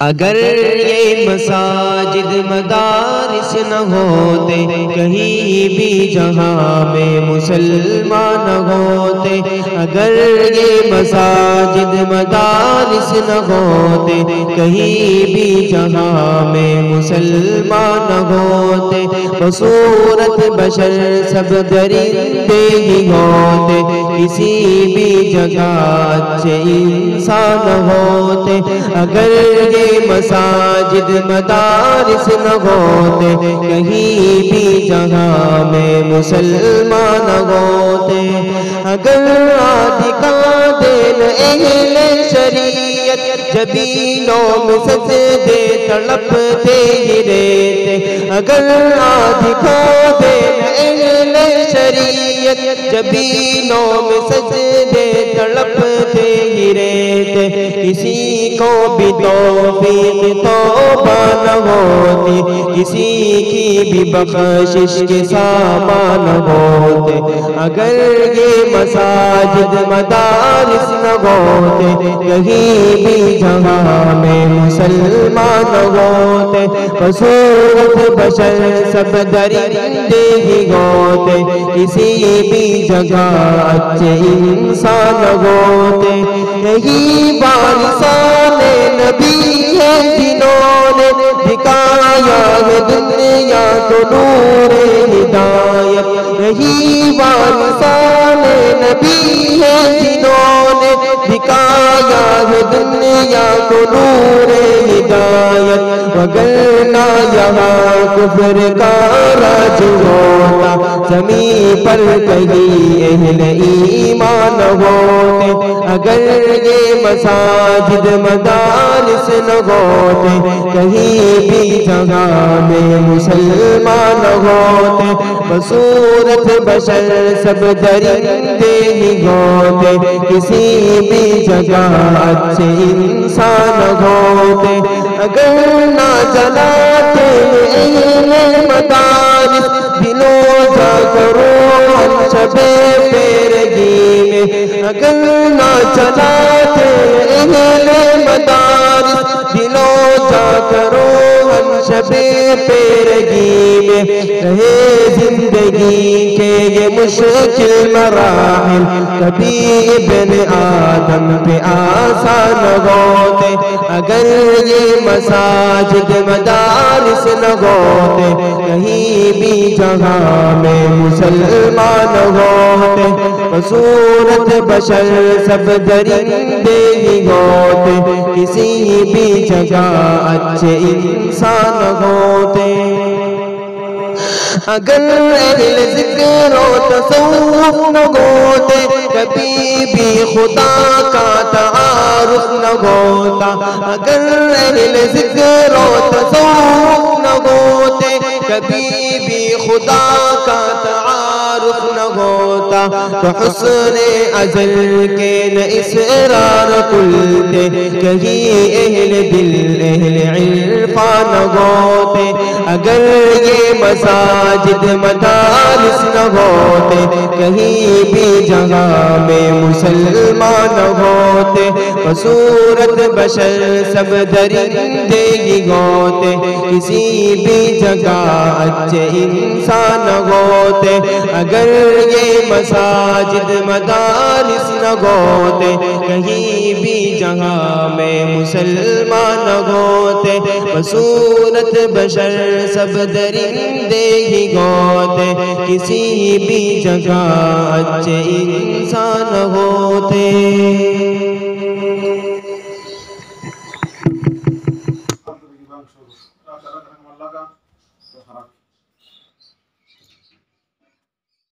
اگر یہ مساجد مدارس نہ ہوتے کہیں بھی جہاں میں مسلمان نہ ہوتے، اگر یہ مساجد مدارس نہ ہوتے کہیں بھی جہاں میں مسلمان نہ ہوتے، بصورت بشر سب درندے ہی ہوتے، کسی بھی جگہ اچھے انسان نہ ہوتے، اگر یہ مساجد مدارس نہ ہوتے کہیں بھی جہاں میں مسلمان نہ ہوتے، اگر آدھی کا دین اہل شریعت جبینوں میں سجدے تڑپتے ہی رہتے، اگر آدھی کا دین اہل شریعت جبینوں میں سجدے تڑپتے ہی رہتے، کسی کو بھی توفیق توبہ نہ ہوتی، کسی کی بھی بخشش کے سامان نہ ہوتے، اگر یہ مساجد مدارس نہ ہوتے کہیں بھی جہاں میں مسلمان نہ ہوتے، بصورت بشر سب درندے ہی ہوتے، کسی بھی جگہ اچھے انسان نہ ہوتے، یہی وارثان نبی ہے جنہوں نے دکھایا ہے دنیا کو نور ہدایت، یہی وارثان نبی ہے جنہوں نے دکھایا ہے دنیا کو نور ہدایت، وگرنہ یہاں کفر کا راج ہوتا، زمین پر کہیں اہل ایمان ہوتے، اگر یہ مساجد مدارس نہ ہوتے کہیں بھی جگہ میں مسلمان نہ ہوتے، بصورت بشر سب درندے ہی ہوتے، کسی بھی جگہ اچھے انسان نہ ہوتے، اگر نہ جلاتے اہل مدارس دلوں جا کرو ہم شب پیرگی میں، اگر نہ جلاتے اہل مدارس دلوں جا کرو ہم شب پیرگی میں، رہے زندگی کے یہ مشکل مراحل کبھی ابن آدم پہ آسان ہوتے، اگر یہ مساجد مدارس نہ ہوتے کہیں بھی جہاں میں مسلمان ہوتے، بصورت بشر سب درندے ہی ہوتے، کسی بھی جگہ اچھے انسان ہوتے، اگر اہل ذکر و تصوف نہ ہوتے کبھی بھی خدا کا تعارف نہ ہوتا، اگر اہل ذکر و تصوف نہ ہوتے کبھی بھی خدا کا تعارف نہ ہوتا، تو حسن ازل کے نہ اسرار کھلتے، کہیں اہل دل اہل عرفان نہ ہوتے، اگر یہ مساجد مدارس نہ ہوتے کہیں بھی جگہ میں مسلمان نہ ہوتے، بصورت بشر سب درندے ہی ہوتے، کسی بھی جگہ اچھے انسان نہ ہوتے، اگر یہ مساجد مدارس نہ ہوتے کہیں بھی جگہ میں مسلمان نہ ہوتے، بصورت بشر سب درندے ہی ہوتے، کسی بھی جگہ اچھے انسان ہوتے۔